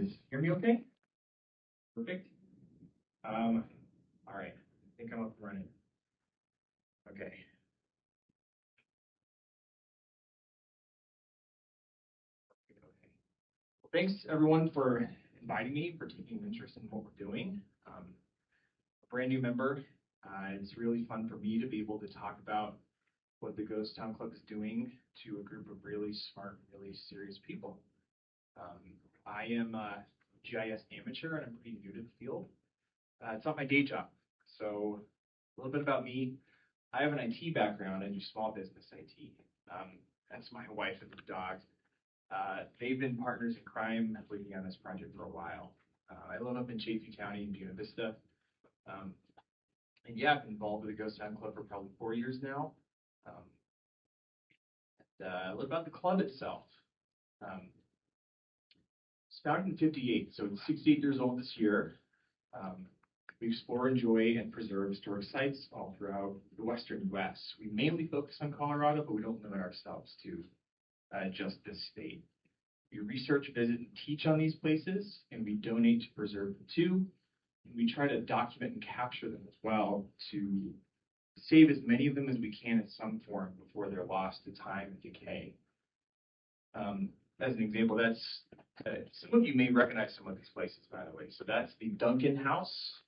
guys hear me okay? Perfect. All right. I think I'm up and running. Okay. Well, thanks everyone for inviting me, for taking an interest in what we're doing. A brand new member. It's really fun for me to be able to talk about what the Ghost Town Club is doing to a group of really smart, really serious people. I am a GIS amateur and I'm pretty new to the field. It's not my day job. So a little bit about me. I have an IT background. I do small business IT. That's my wife and the dog. They've been partners in crime working on this project for a while. I live up in Chaffee County in Buena Vista. And yeah, I've been involved with the Ghost Town Club for probably 4 years now. A little about the club itself. It's founded in '58, so it's 68 years old this year. We explore, enjoy, and preserve historic sites all throughout the western U.S. We mainly focus on Colorado, but we don't limit ourselves to just this state. We research, visit, and teach on these places, and we donate to preserve them too. And we try to document and capture them as well to save as many of them as we can in some form before they're lost to time and decay. As an example, that's some of you may recognize some of these places, by the way. So that's the Duncan House,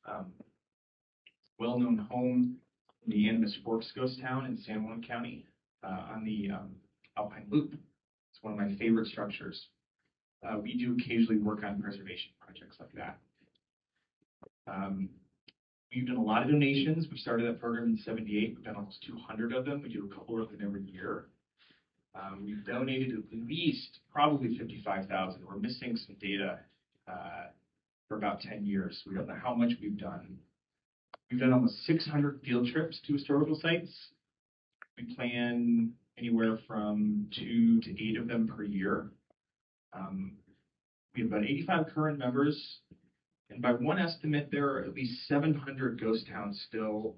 well-known home in the Animas Forks Ghost Town in San Juan County on the Alpine Loop. It's one of my favorite structures. We do occasionally work on preservation projects like that. We've done a lot of donations. We started that program in '78. We've done almost 200 of them. We do a couple of them every year. We've donated at least probably 55,000. We're missing some data for about 10 years. We don't know how much we've done. We've done almost 600 field trips to historical sites. We plan anywhere from 2 to 8 of them per year. We have about 85 current members. And by one estimate, there are at least 700 ghost towns still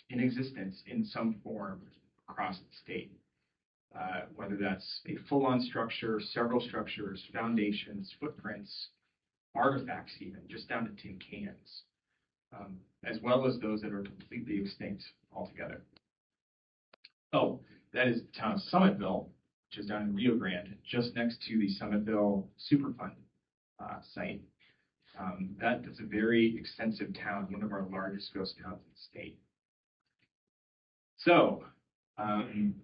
in existence in some form across the state. Whether that's a full-on structure, several structures, foundations, footprints, artifacts even, just down to tin cans, as well as those that are completely extinct altogether. Oh, that is the town of Summitville, which is down in Rio Grande, just next to the Summitville Superfund site. That is a very extensive town, one of our largest ghost towns in the state. So, I'm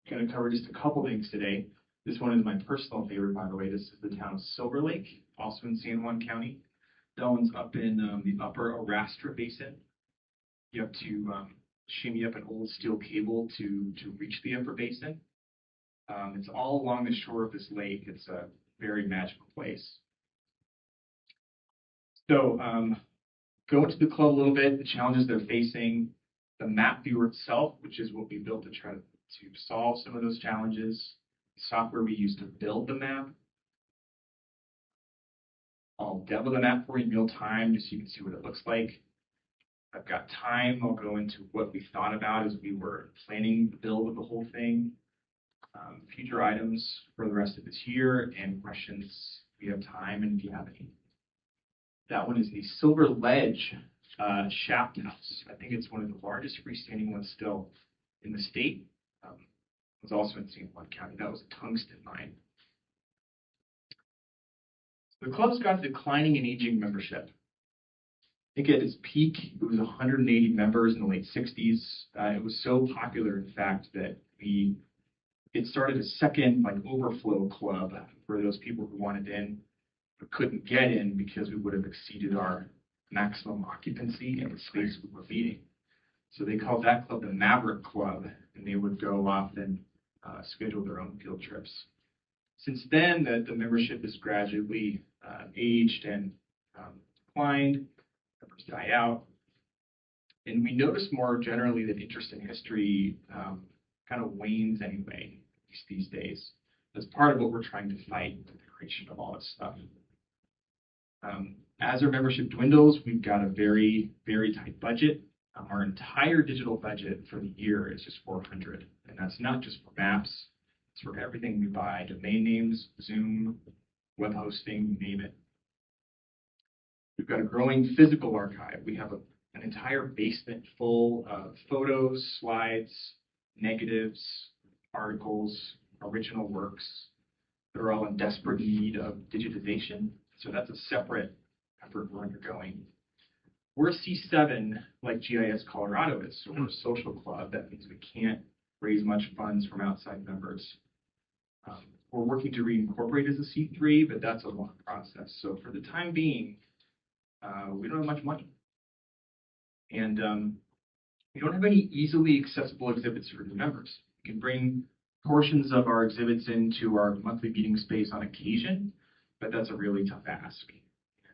going to cover just a couple things today. This one is my personal favorite, by the way. This is the town of Silver Lake, also in San Juan County. That one's up in the upper Arastra Basin. You have to shimmy up an old steel cable to reach the upper basin. It's all along the shore of this lake. It's a very magical place. So, go into the club a little bit, the challenges they're facing, the map viewer itself, which is what we built to try to solve some of those challenges, the software we use to build the map. I'll demo the map for you in real time just so you can see what it looks like. I've got time. I'll go into what we thought about as we were planning the build of the whole thing, future items for the rest of this year, and questions if we have time and if you have any. That one is the Silver Ledge Shaft House. I think it's one of the largest freestanding ones still in the state. It was also in San Juan County. That was a tungsten mine. The club's got declining and aging membership. I think at its peak, it was 180 members in the late 60s. It was so popular, in fact, that it started a second overflow club for those people who wanted in but couldn't get in because we would have exceeded our maximum occupancy in the space we were meeting. So they called that club the Maverick Club, and they would go off and schedule their own field trips. Since then, the membership has gradually aged and declined, members die out. And we notice more generally that interest in history kind of wanes anyway these days. That's part of what we're trying to fight with the creation of all this stuff. As our membership dwindles, we've got a very, very tight budget. Our entire digital budget for the year is just $400, and that's not just for maps. It's for everything we buy: domain names, Zoom, web hosting, you name it. We've got a growing physical archive. We have an entire basement full of photos, slides, negatives, articles, original works that are all in desperate need of digitization. So that's a separate effort we're undergoing. We're a C7 like GIS Colorado is, so we're a social club. That means we can't raise much funds from outside members. We're working to reincorporate as a C3, but that's a long process. So for the time being, we don't have much money. And we don't have any easily accessible exhibits for new members. We can bring portions of our exhibits into our monthly meeting space on occasion, but that's a really tough ask.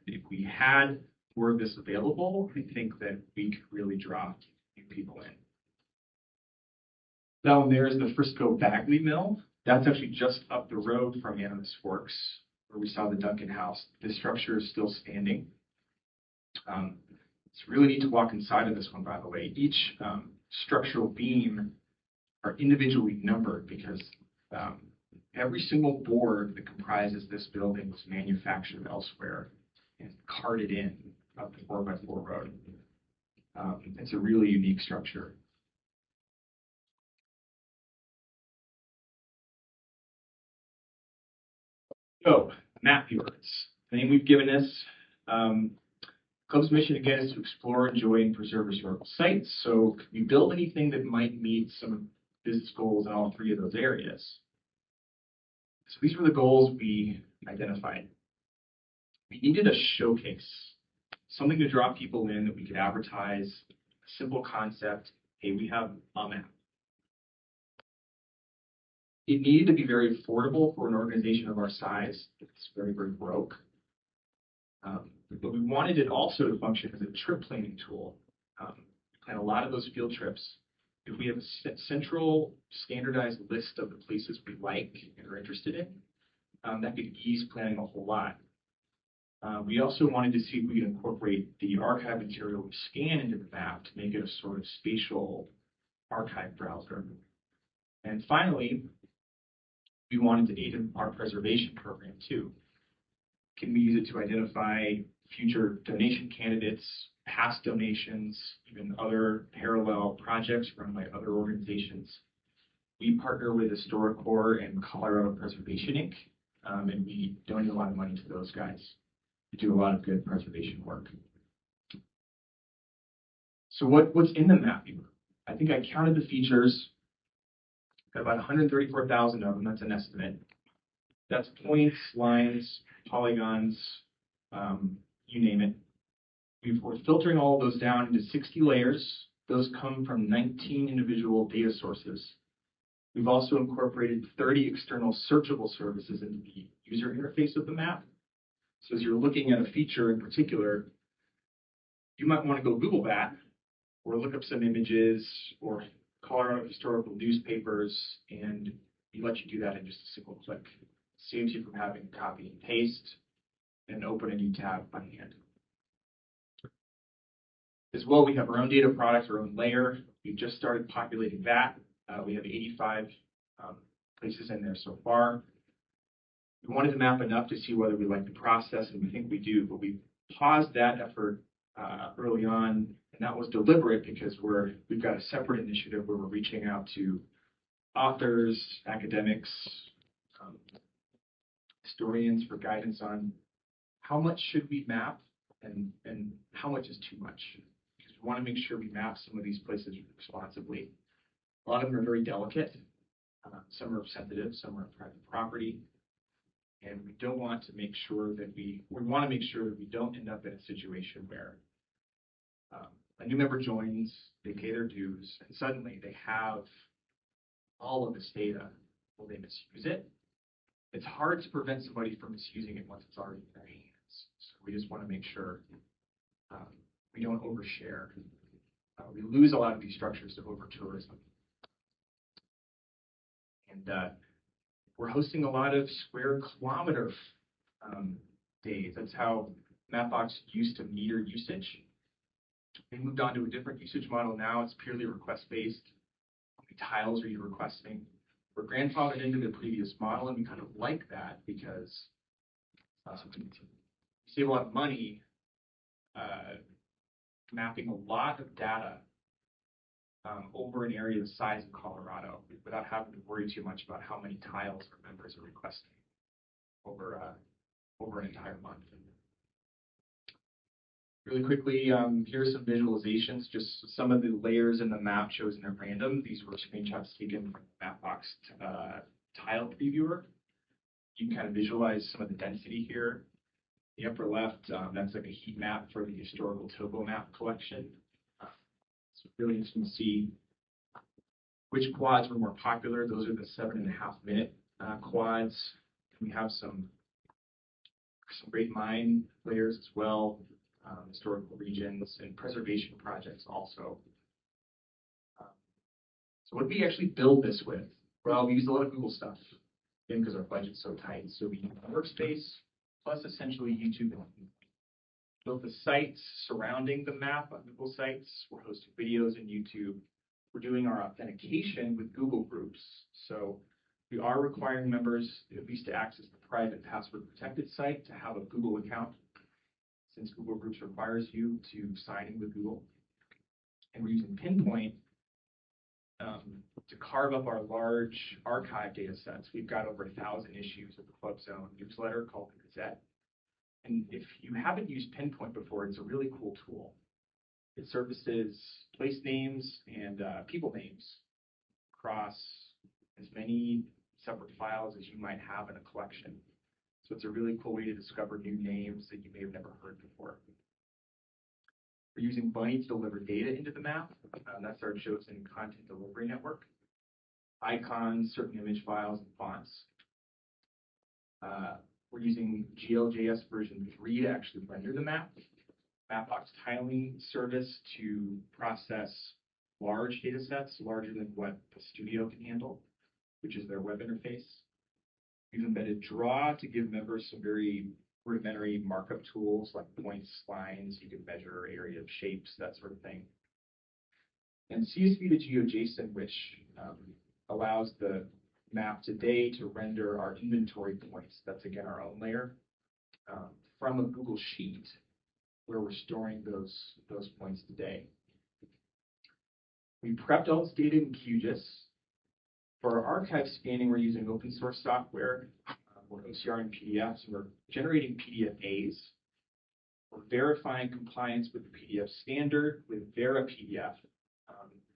And if we had more of this available, I think that we could really draw new people in. That one there is the Frisco Bagley Mill. That's actually just up the road from Animas Forks, where we saw the Duncan House. The structure is still standing. It's really neat to walk inside of this one, by the way. Each structural beam are individually numbered because every single board that comprises this building was manufactured elsewhere and carted in up the 4x4 road. It's a really unique structure. So, map viewers. The name we've given this. Club's mission, again, is to explore, enjoy, and preserve historical sites. So could we build anything that might meet some business goals in all three of those areas? So these were the goals we identified. We needed a showcase, something to draw people in that we could advertise, a simple concept. Hey, we have a map. It needed to be very affordable for an organization of our size. It's very, very broke. But we wanted it also to function as a trip planning tool. Plan a lot of those field trips. If we have a central standardized list of the places we like and are interested in, that could ease planning a whole lot. We also wanted to see if we could incorporate the archive material we scan into the map to make it a sort of spatial archive browser. And finally, we wanted to aid in our preservation program too. Can we use it to identify future donation candidates, past donations, even other parallel projects run by other organizations? We partner with HistoriCorps and Colorado Preservation Inc., and we donate a lot of money to those guys to do a lot of good preservation work. So what's in the map viewer? I think I counted the features. Got about 134,000 of them. That's an estimate. That's points, lines, polygons, you name it. We're filtering all of those down into 60 layers. Those come from 19 individual data sources. We've also incorporated 30 external searchable services into the user interface of the map. So as you're looking at a feature in particular, you might want to go Google that or look up some images or Colorado historical newspapers, and we let you do that in just a single click. Saves you from having to copy and paste and open a new tab by hand. As well, we have our own data products, our own layer. We've just started populating that. We have 85 places in there so far. We wanted to map enough to see whether we like the process, and we think we do, but we paused that effort early on, and that was deliberate because we've got a separate initiative where we're reaching out to authors, academics, historians for guidance on how much should we map and how much is too much. Because we want to make sure we map some of these places responsibly. A lot of them are very delicate. Some are sensitive, some are private property. And we don't want to make sure that we want to make sure that we don't end up in a situation where a new member joins, they pay their dues, and suddenly they have all of this data. Will they misuse it? It's hard to prevent somebody from misusing it once it's already in their hands. So we just want to make sure we don't overshare. We lose a lot of these structures to over-tourism. And we're hosting a lot of square kilometer days. That's how Mapbox used to meter usage. We moved on to a different usage model now. It's purely request-based. How many tiles are you requesting? We're grandfathered into the previous model, and we kind of like that because you save a lot of money, mapping a lot of data over an area the size of Colorado without having to worry too much about how many tiles our members are requesting over an entire month. Really quickly, here are some visualizations, just some of the layers in the map chosen at random. These were screenshots taken from the Mapbox tile previewer. You can kind of visualize some of the density here. The upper left, that's like a heat map for the historical Topo map collection. It's really interesting to see which quads were more popular. Those are the 7.5-minute quads. We have some great mine layers as well, historical regions, and preservation projects also. So what did we actually build this with? Well, we used a lot of Google stuff, again, because our budget's so tight. So we used Workspace, plus essentially YouTube. Built the sites surrounding the map on Google Sites. We're hosting videos in YouTube. We're doing our authentication with Google Groups. So we are requiring members at least to access the private password protected site to have a Google account, since Google Groups requires you to sign in with Google. And we're using Pinpoint to carve up our large archive data sets. We've got over 1,000 issues of the Club Zone newsletter called the Gazette. And if you haven't used Pinpoint before, it's a really cool tool. It surfaces place names and people names across as many separate files as you might have in a collection. So it's a really cool way to discover new names that you may have never heard before. We're using Bunny to deliver data into the map. That's our chosen content delivery network. Icons, certain image files, and fonts. We're using GLJS version 3 to actually render the map. Mapbox tiling service to process large data sets, larger than what the studio can handle, which is their web interface. We've embedded Draw to give members some very rudimentary markup tools like points, lines. You can measure area of shapes, that sort of thing. And CSV to GeoJSON, which allows the map today to render our inventory points. That's again our own layer from a Google Sheet where we're storing those points today. We prepped all this data in QGIS. For our archive scanning, we're using open source software. We're OCR and PDFs. We're generating PDFAs. We're verifying compliance with the PDF standard with Vera PDF,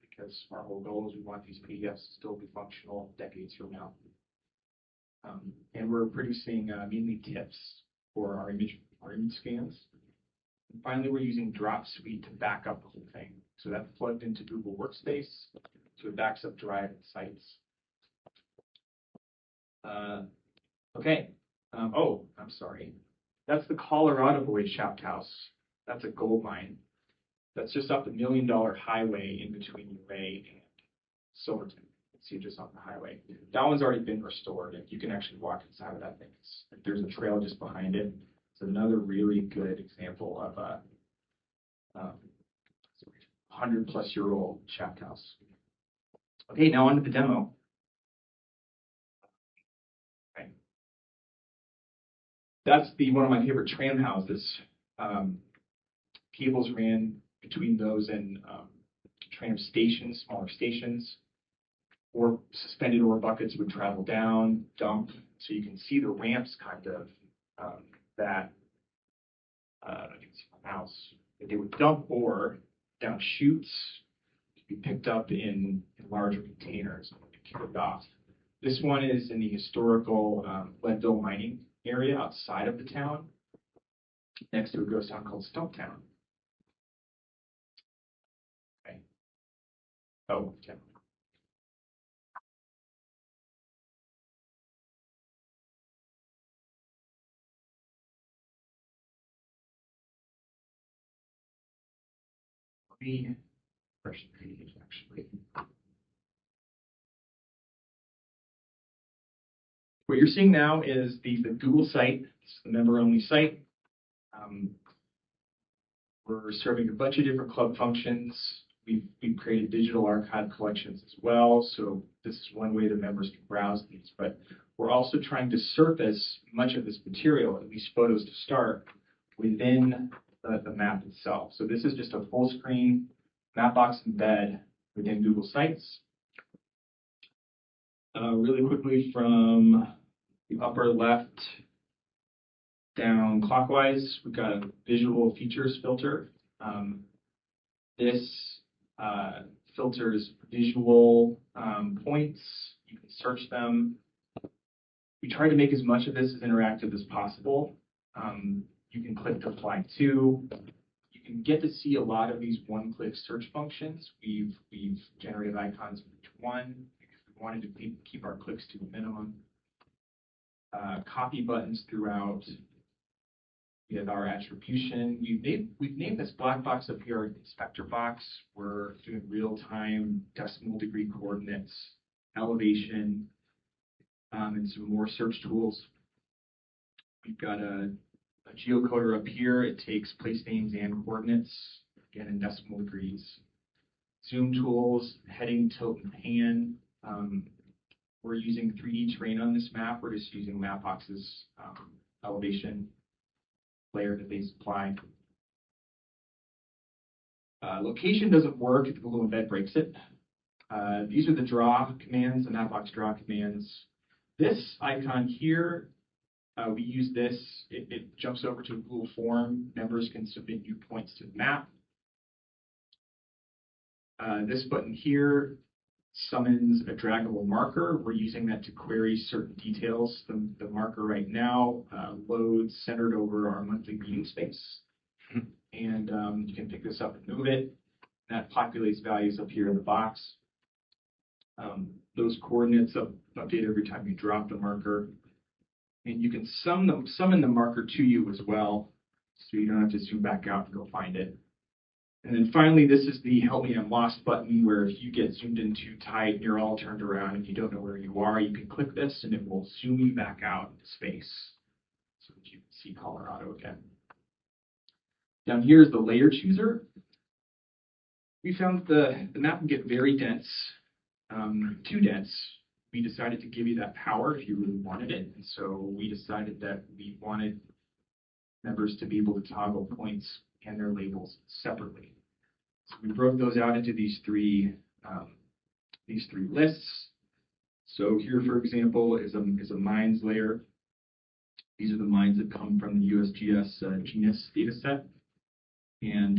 because our whole goal is we want these PDFs to still be functional decades from now. And we're producing mainly TIFFs for our image scans. And finally, we're using Dropsuite to back up the whole thing. So that's plugged into Google Workspace, so it backs up Drive and Sites. Okay. Oh, I'm sorry. That's the Colorado Boy Shaft House. That's a gold mine. That's just off the $1 Million Highway in between Uray and Silverton. You can see just off the highway. That one's already been restored, and you can actually walk inside of that thing. There's a trail just behind it. It's another really good example of a 100-plus-year-old shaft house. Okay, now on to the demo. Okay. That's one of my favorite tram houses. Cables ran between those and tram stations, smaller stations, or suspended ore buckets would travel down, dump. So you can see the ramps kind of that you can see my mouse. They would dump ore down chutes to be picked up in larger containers and carried off. This one is in the historical Leadville mining area outside of the town, next to a ghost town called Stumptown. Okay. Oh, okay. Refresh the page, actually. What you're seeing now is the Google site. It's the member-only site. We're serving a bunch of different club functions. We've created digital archive collections as well, so this is one way the members can browse these. But we're also trying to surface much of this material, at least photos to start, within the map itself. So this is just a full screen Mapbox embed within Google Sites. Really quickly from the upper left down clockwise, we've got a visual features filter. This filters visual points. You can search them. We try to make as much of this as interactive as possible. You can click to apply to. You can get to see a lot of these one-click search functions. We've generated icons for each one because we wanted to keep our clicks to a minimum. Copy buttons throughout. We have our attribution. We've named this black box up here inspector box. We're doing real-time decimal degree coordinates, elevation, and some more search tools. We've got a geocoder up here. It takes place names and coordinates, again in decimal degrees. Zoom tools, heading, tilt, and pan. We're using 3D terrain on this map. We're just using Mapbox's elevation layer that they supply. Location doesn't work if the Google Embed breaks it. These are the draw commands, the Mapbox draw commands. This icon here, we use this. It jumps over to a Google form. Members can submit new points to the map. This button here summons a draggable marker. We're using that to query certain details. The marker right now loads centered over our monthly meeting space. And you can pick this up and move it. That populates values up here in the box. Those coordinates update every time you drop the marker. And you can summon the marker to you as well, so you don't have to zoom back out and go find it. And then finally, this is the Help Me I'm Lost button, where if you get zoomed in too tight and you're all turned around and you don't know where you are, you can click this and it will zoom you back out into space so that you can see Colorado again. Down here is the layer chooser. We found the map can get very dense, too dense. We decided to give you that power if you really wanted it. And so we decided that we wanted members to be able to toggle points and their labels separately. So we broke those out into these three lists. So here, for example, is a mines layer. These are the mines that come from the USGS genus data set. And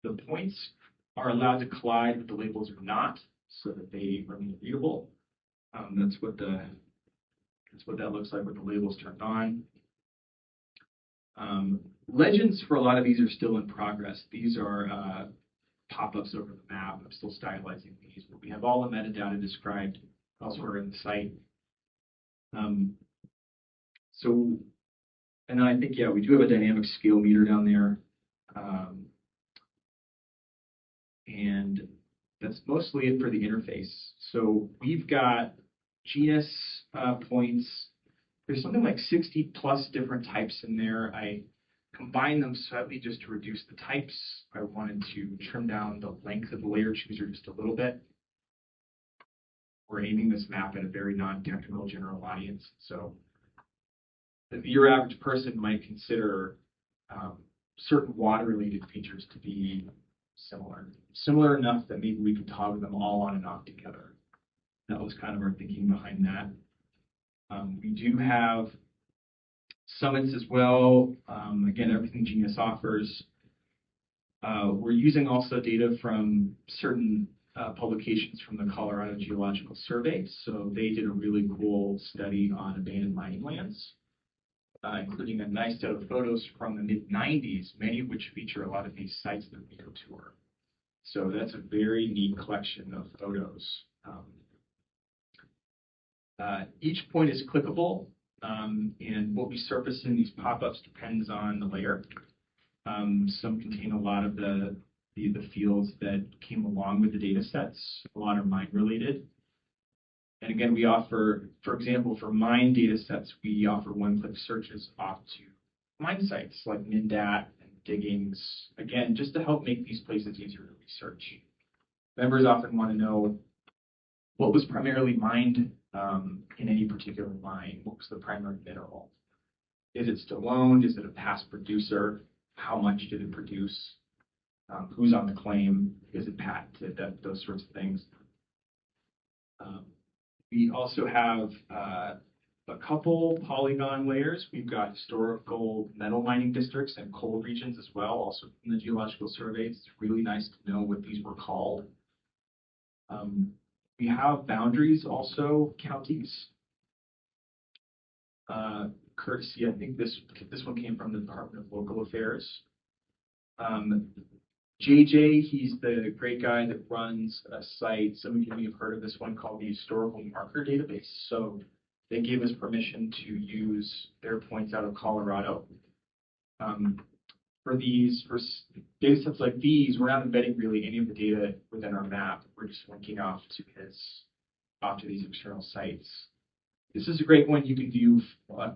the points are allowed to collide, but the labels are not, so that they remain readable. That's what that looks like with the labels turned on. Legends for a lot of these are still in progress. These are pop-ups over the map. I'm still stylizing these, but we have all the metadata described elsewhere in the site. And then I think, yeah, we do have a dynamic scale meter down there. And that's mostly it for the interface. So we've got genus points. There's something like 60 plus different types in there. I combined them slightly just to reduce the types. I wanted to trim down the length of the layer chooser just a little bit. We're aiming this map at a very non-technical general audience. So your average person might consider certain water-related features to be similar enough that maybe we could toggle them all on and off together. That was kind of our thinking behind that. We do have summits as well. Again, everything Genius offers. We're using also data from certain publications from the Colorado Geological Survey. So they did a really cool study on abandoned mining lands, including a nice set of photos from the mid-90s, many of which feature a lot of these sites that we go tour. So that's a very neat collection of photos. Each point is clickable, and what we surface in these pop-ups depends on the layer. Some contain a lot of the fields that came along with the data sets. A lot are mine related. And again, we offer, for example, for mine data sets, we offer one-click searches off to mine sites like Mindat and Diggings, again, just to help make these places easier to research. Members often want to know what was primarily mined in any particular mine. What was the primary mineral? Is it still owned? Is it a past producer? how much did it produce, who's on the claim, is it patented, those sorts of things. We also have a couple polygon layers. We've got historical metal mining districts and coal regions as well, also in the geological surveys. It's really nice to know what these were called. We have boundaries also, counties. Courtesy, I think this one came from the Department of Local Affairs. JJ, he's the great guy that runs a site, some of you may have heard of this one, called the Historical Marker Database. So they gave us permission to use their points out of Colorado. For data sets like these, we're not embedding really any of the data within our map. We're just linking off to these external sites. This is a great one. You can view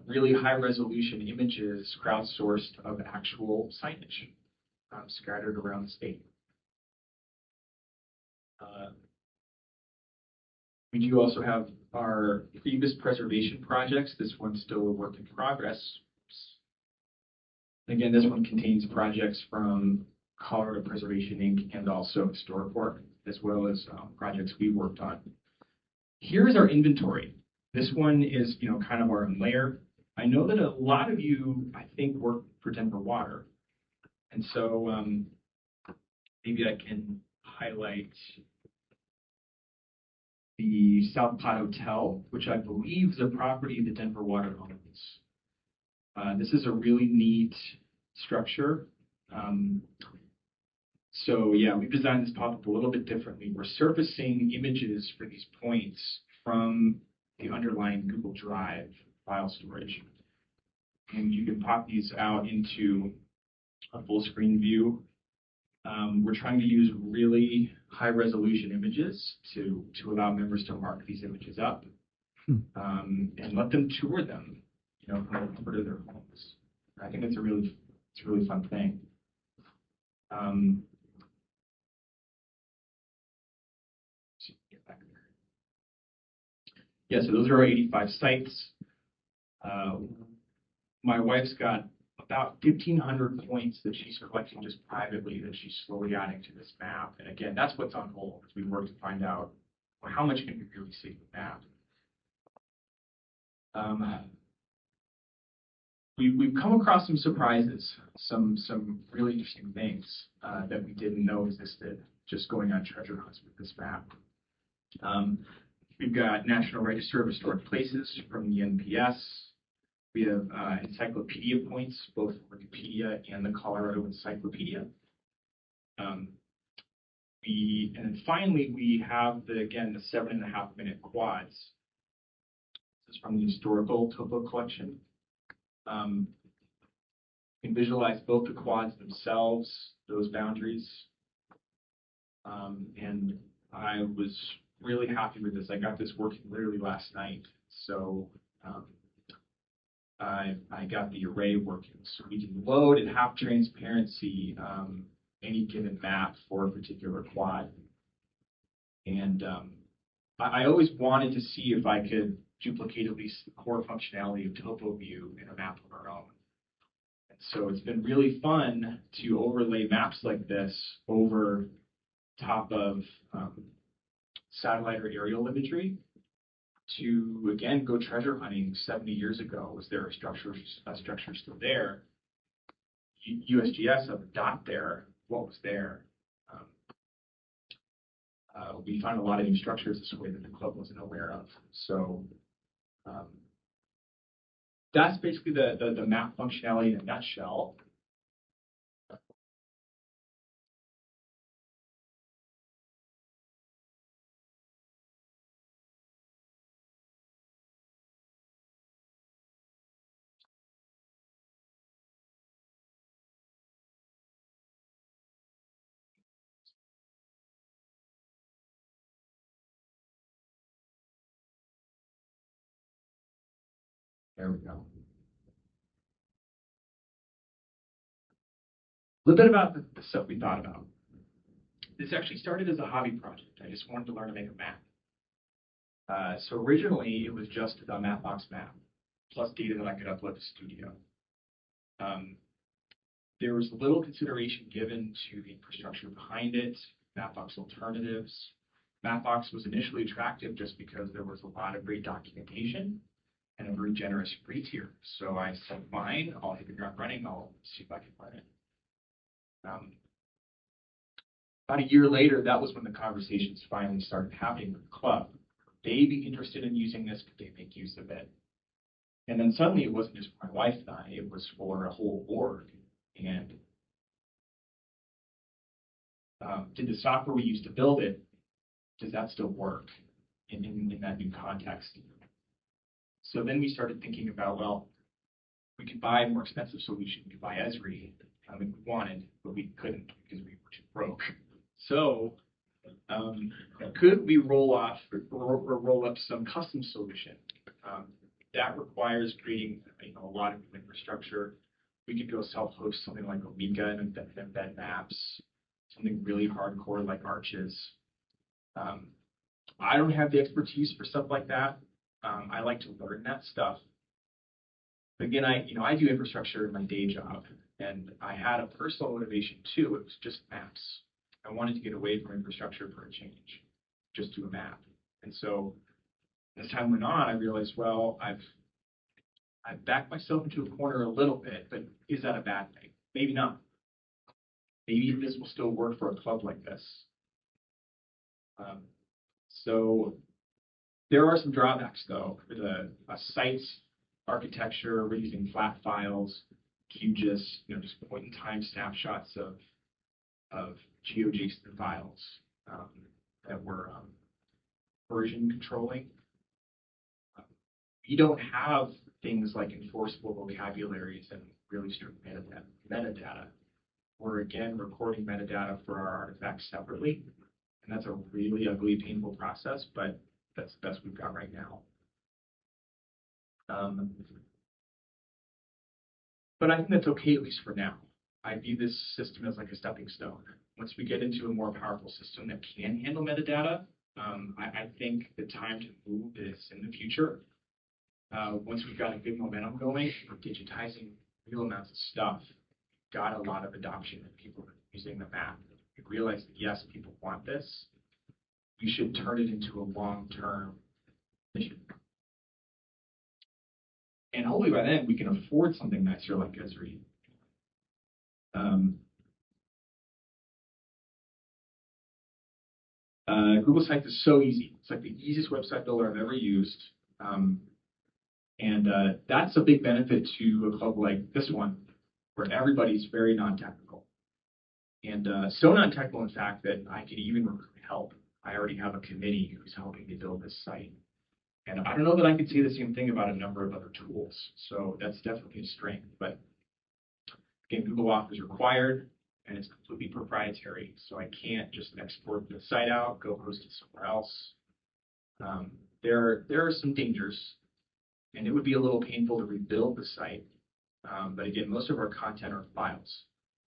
really high resolution images crowdsourced of actual signage scattered around the state. We do also have our previous preservation projects. This one's still a work in progress. Again, this one contains projects from Colorado Preservation Inc. and also HistoriCorp, as well as projects we worked on. Here's our inventory. This one is, kind of our own layer. I know that a lot of you, I think, work for Denver Water. And so maybe I can highlight the South Pod Hotel, which I believe is a property that Denver Water owns. This is a really neat structure. So yeah, we've designed this pop-up a little bit differently. We're surfacing images for these points from the underlying Google Drive file storage. And you can pop these out into a full screen view. We're trying to use really high resolution images to allow members to mark these images up and let them tour them, from the comfort of their homes. I think it's a really fun thing. Yeah, so those are our 85 sites. My wife's got about 1,500 points that she's collecting just privately that she's slowly adding to this map. And again, that's what's on hold as we work to find out how much can we really see with the map. We've come across some surprises, some really interesting things that we didn't know existed just going on treasure hunts with this map. We've got National Register of Historic Places from the NPS. We have encyclopedia points, both Wikipedia and the Colorado Encyclopedia. And then finally, we have the 7.5 minute quads. This is from the Historical Topo Collection. You can visualize both the quads themselves, those boundaries. And I was really happy with this. I got this working literally last night. So I got the array working. So we can load at half transparency any given map for a particular quad. And I always wanted to see if I could duplicate at least the core functionality of TopoView in a map of our own. And so it's been really fun to overlay maps like this over top of satellite or aerial imagery to, again, go treasure hunting 70 years ago. Was there a structure still there? USGS have a dot there. What was there? We found a lot of new structures this way that the club wasn't aware of. So that's basically the map functionality in a nutshell. There we go. A little bit about the stuff we thought about. This actually started as a hobby project. I just wanted to learn to make a map. So originally, it was just the Mapbox map, plus data that I could upload to Studio. There was little consideration given to the infrastructure behind it, Mapbox alternatives. Mapbox was initially attractive just because there was a lot of great documentation and a very generous free tier. So I said, fine, I'll hit the ground running. I'll see if I can learn it. About a year later, that was when the conversations finally started happening with the club. Would they be interested in using this? Could they make use of it? And then suddenly it wasn't just for my wife and I, it was for a whole org. And did the software we used to build it, does that still work in that new context? So then we started thinking about, well, we could buy a more expensive solution. We could buy Esri if we wanted, but we couldn't because we were too broke. So could we roll up some custom solution? That requires creating a lot of infrastructure. We could go self-host something like Omeka and embed maps, something really hardcore like Arches. I don't have the expertise for stuff like that. I like to learn that stuff. But again, I do infrastructure in my day job, and I had a personal motivation too. It was just maps. I wanted to get away from infrastructure for a change, just do a map. And so as time went on, I realized, well, I've backed myself into a corner a little bit, but is that a bad thing? Maybe not. Maybe this will still work for a club like this. So there are some drawbacks, though. For the site architecture, we're using flat files, QGIS, just point-in-time snapshots of GeoJSON files that we're version controlling. We don't have things like enforceable vocabularies and really strict metadata. We're again recording metadata for our artifacts separately, and that's a really ugly, painful process, but that's the best we've got right now. But I think that's okay, at least for now. I view this system as like a stepping stone. Once we get into a more powerful system that can handle metadata, I think the time to move is in the future. Once we've got a good momentum going, we're digitizing real amounts of stuff, got a lot of adoption and people using the map. We realize that yes, people want this. We should turn it into a long-term mission. And hopefully by then we can afford something nicer like Esri. Google Sites is so easy. It's like the easiest website builder I've ever used. And that's a big benefit to a club like this one, where everybody's very non-technical. And so non-technical, in fact, that I could even recruit help. I already have a committee who's helping me build this site. And I don't know that I could say the same thing about a number of other tools. So that's definitely a strength. But again, Google Auth is required, and it's completely proprietary. So I can't just export the site out, go host it somewhere else. There are some dangers, and it would be a little painful to rebuild the site. But again, most of our content are files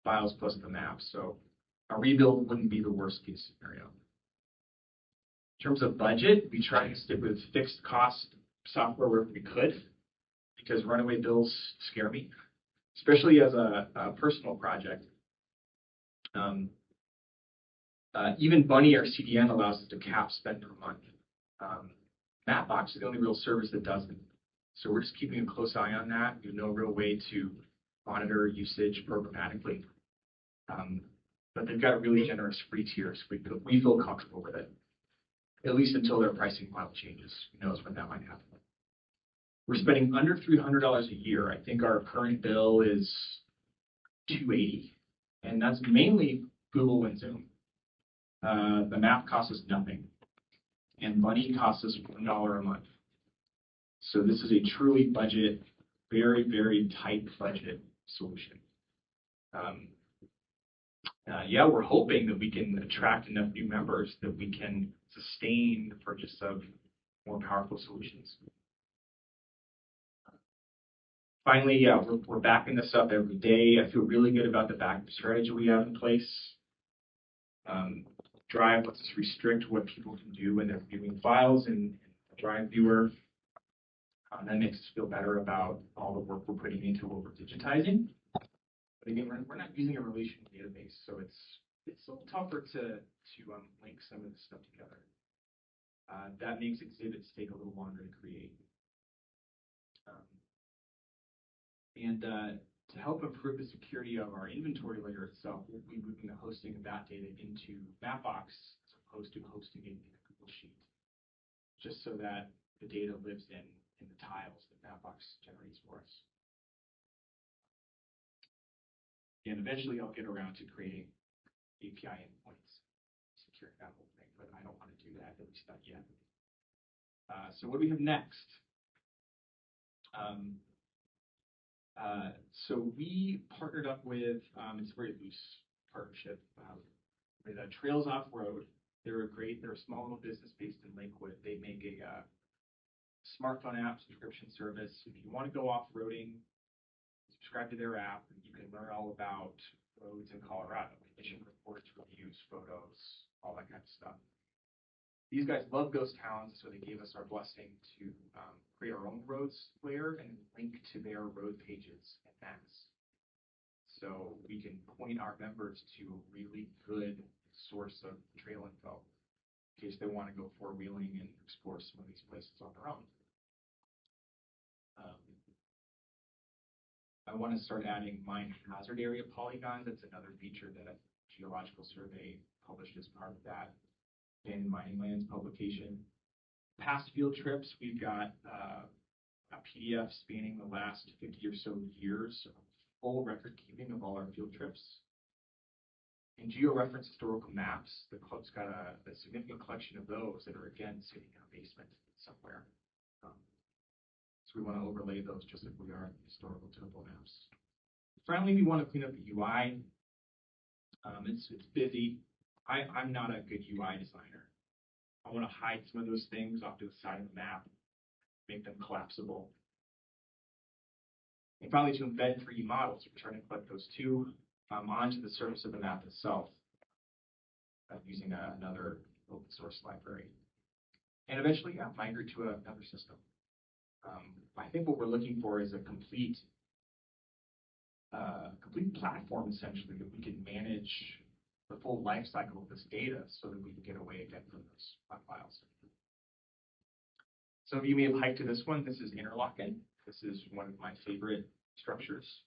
plus the map. So a rebuild wouldn't be the worst case scenario. In terms of budget, we try to stick with fixed cost software wherever we could, because runaway bills scare me, especially as a personal project. Even Bunny, our CDN, allows us to cap spend per month. Mapbox is the only real service that doesn't. So we're just keeping a close eye on that. There's no real way to monitor usage programmatically. But they've got a really generous free tier, so we feel comfortable with it, at least until their pricing model changes. Who knows when that might happen. We're spending under $300 a year. I think our current bill is $280, and that's mainly Google and Zoom. The map costs us nothing, and Bunny costs us $1 a month. So this is a truly budget, very, very tight budget solution. Yeah, we're hoping that we can attract enough new members that we can sustain the purchase of more powerful solutions. Finally, yeah, we're backing this up every day. I feel really good about the backup strategy we have in place. Drive lets us restrict what people can do when they're viewing files in the Drive viewer. That makes us feel better about all the work we're putting into what we're digitizing. But again, we're not using a relational database, so it's a little tougher to link some of this stuff together. That makes exhibits take a little longer to create. To help improve the security of our inventory layer itself, we'll be moving the hosting of that data into Mapbox as opposed to hosting it in a Google Sheet, just so that the data lives in the tiles that Mapbox generates for us. And eventually I'll get around to creating API endpoints, securing that whole thing, but I don't want to do that, at least not yet. So what do we have next? So we partnered up with, it's a very loose partnership, with Trails Off-Road. They're a small little business based in Lakewood. They make a smartphone app subscription service. If you want to go off-roading, subscribe to their app, and you can learn all about roads in Colorado, condition reports, reviews, photos, all that kind of stuff. These guys love ghost towns, so they gave us our blessing to create our own roads layer and link to their road pages and maps. So we can point our members to a really good source of trail info in case they want to go four-wheeling and explore some of these places on their own. I want to start adding mine hazard area polygons. That's another feature that a geological survey published as part of that in Mining Lands publication. Past field trips, we've got a PDF spanning the last 50 or so years of full record keeping of all our field trips. In georeference historical maps, the club's got a significant collection of those that are, again, sitting in a basement somewhere. So we want to overlay those just like we are in historical topo maps. Finally, we want to clean up the UI. It's busy. I'm not a good UI designer. I want to hide some of those things off to the side of the map, make them collapsible. And finally, to embed 3D models, we're trying to collect those two onto the surface of the map itself using another open source library. And eventually, migrate to another system. I think what we're looking for is a complete platform, essentially, that we can manage the full life cycle of this data so that we can get away again from those flat files. Some of you may have hiked to this one. This is Interlaken. This is one of my favorite structures,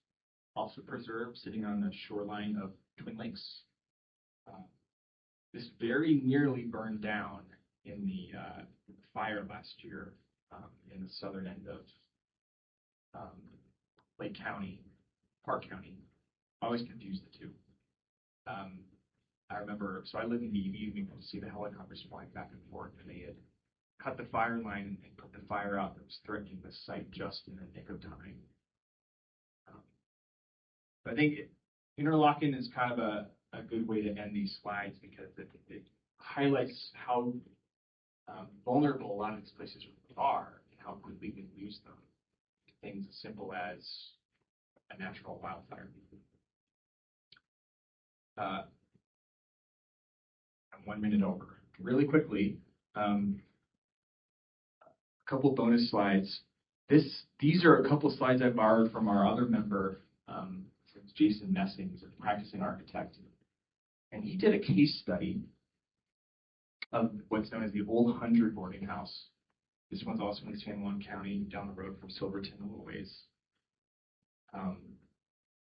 also preserved, sitting on the shoreline of Twin Lakes. This very nearly burned down in the fire last year in the southern end of Lake County, Park County. I always confuse the two. I remember, so I lived in the evening to see the helicopters flying back and forth, and they had cut the fire line and put the fire out that was threatening the site just in the nick of time. But I think Interlaken is kind of a good way to end these slides because it highlights how vulnerable a lot of these places are and how quickly we can lose them. Things as simple as a natural wildfire. I'm 1 minute over. Really quickly, a couple bonus slides. These are a couple slides I borrowed from our other member, Jason Messing, who's a practicing architect. And he did a case study of what's known as the Old 100 boarding house. This one's also in San Juan County, down the road from Silverton a little ways.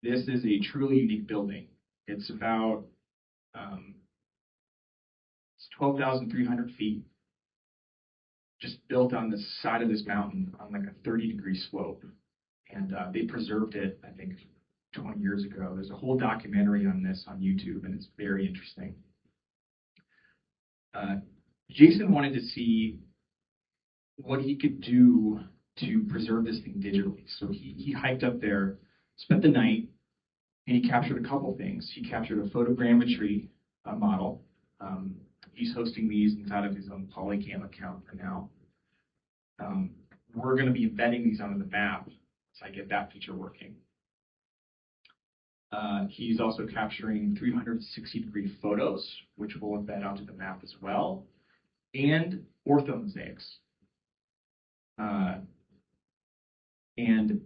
This is a truly unique building. It's about 12,300 feet, just built on the side of this mountain on like a 30-degree slope. And they preserved it, I think, 20 years ago. There's a whole documentary on this on YouTube, and it's very interesting. Jason wanted to see what he could do to preserve this thing digitally. So he hiked up there, spent the night, and he captured a couple things. He captured a photogrammetry model. He's hosting these inside of his own Polycam account for now. We're going to be embedding these onto the map so I get that feature working. He's also capturing 360-degree photos, which will embed onto the map as well, and orthomosaics. And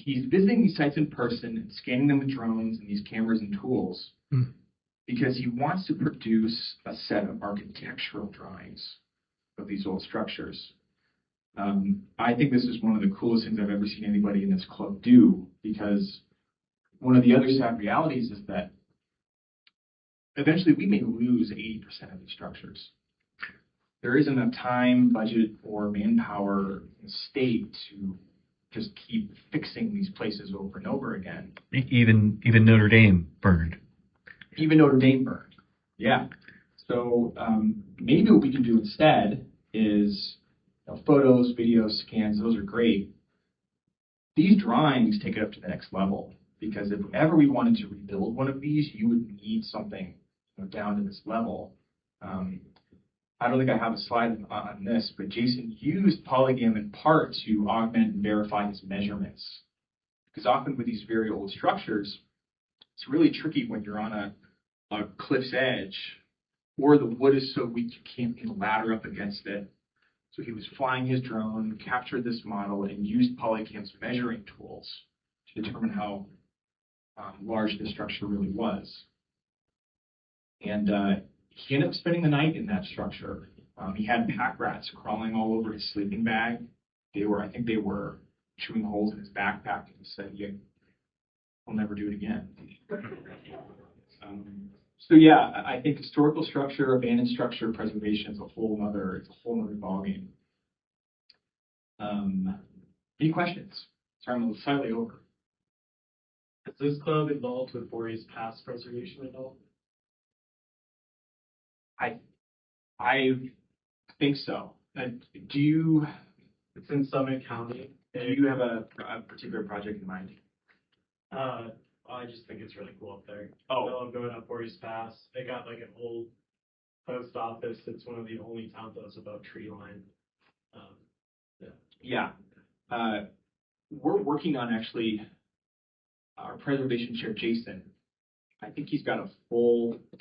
he's visiting these sites in person and scanning them with drones and these cameras and tools because he wants to produce a set of architectural drawings of these old structures. I think this is one of the coolest things I've ever seen anybody in this club do, because one of the other sad realities is that eventually we may lose 80% of these structures. There isn't enough time, budget, or manpower in the state to just keep fixing these places over and over again. Even Notre Dame burned. Even Notre Dame burned. Yeah. So maybe what we can do instead is, photos, videos, scans, those are great. These drawings take it up to the next level, because if ever we wanted to rebuild one of these, you would need something down to this level. I don't think I have a slide on this, but Jason used Polygam in part to augment and verify his measurements. Because often with these very old structures, it's really tricky when you're on a cliff's edge, or the wood is so weak you can't ladder up against it. So he was flying his drone, captured this model, and used Polygam's measuring tools to determine how large the structure really was. And he ended up spending the night in that structure. He had pack rats crawling all over his sleeping bag. I think they were chewing holes in his backpack, and he said, "Yeah, I'll never do it again." So yeah, I think historical structure, abandoned structure preservation is a whole nother ballgame. Any questions? Sorry, I'm slightly over. Has this club involved with Voorhees Pass preservation at all? I think so. Do you? It's in Summit County. Do you have a particular project in mind? I just think it's really cool up there. Oh. I love going up Voorhees Pass. They got like an old post office. It's one of the only towns that's above tree line. Yeah. We're working on actually our preservation chair, Jason. I think he's got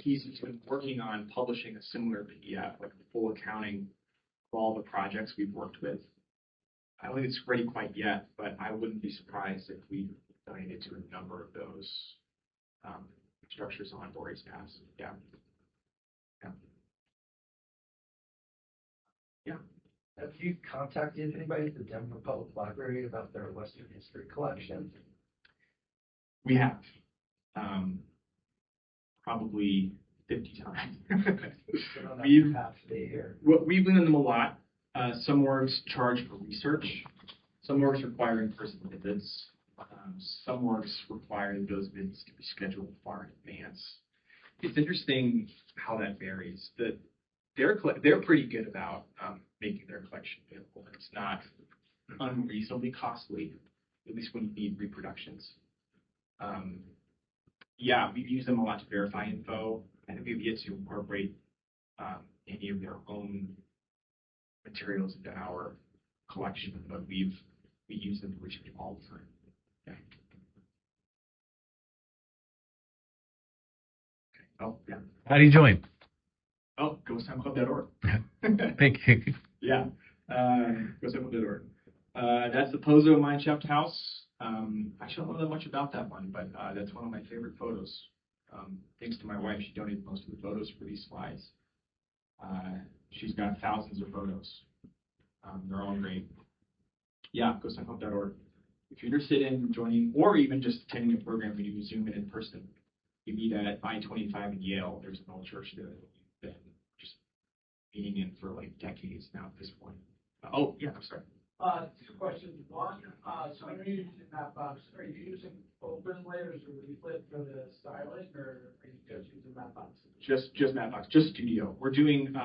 he's been working on publishing a similar PDF, like a full accounting of all the projects we've worked with. I don't think it's ready quite yet, but I wouldn't be surprised if we donated to a number of those structures on Voorhees Pass. Yeah. Have you contacted anybody at the Denver Public Library about their Western history collection? We have. Probably 50 times. We've been in them a lot. Some works charge for research. Some works require in-person visits. Some works require those visits to be scheduled far in advance. It's interesting how that varies. They're pretty good about making their collection available. It's not unreasonably costly, at least when you need reproductions. Yeah, we've used them a lot to verify info. I think we've yet to incorporate any of their own materials into our collection, but we use them to research all the time. Yeah. Okay. Oh, yeah. How do you join? Oh, ghosttimeclub.org. Thank you. Yeah. Ghosttimeclub.org. That's the Pozo Mineshaft House. I don't know that much about that one, but that's one of my favorite photos. Thanks to my wife, she donated most of the photos for these slides. She's got thousands of photos. They're all great. Yeah, ghosttimeclub.org. If you're interested in joining, or even just attending a program, we do Zoom in person. We meet at I-25 in Yale. There's an old church there that we've been just meeting in for like decades now at this point. Oh, yeah, I'm sorry. Two questions. One, so I know you're using Mapbox. Are you using open layers or leaflet for the styling, or are you just using Mapbox? Just Mapbox, just Studio. We're doing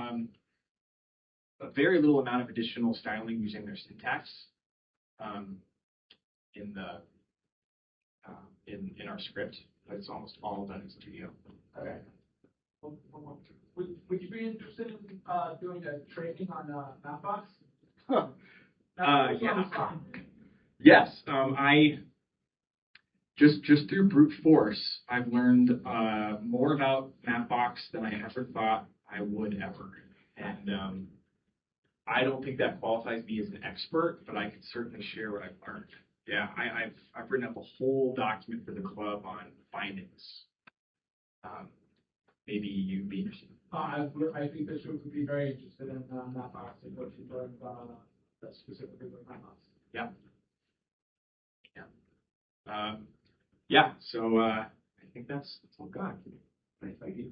a very little amount of additional styling using their syntax in our script, but it's almost all done in Studio. Okay. Would you be interested in doing a training on Mapbox? Yeah. Yes. I just through brute force, I've learned more about Mapbox than I ever thought I would ever. And I don't think that qualifies me as an expert, but I can certainly share what I've learned. Yeah, I've written up a whole document for the club on findings. Maybe you'd be interested. I think this would be very interested in that box and what you learned that specifically with that box. Yeah. Yeah, so I think that's all I've got. Thank you.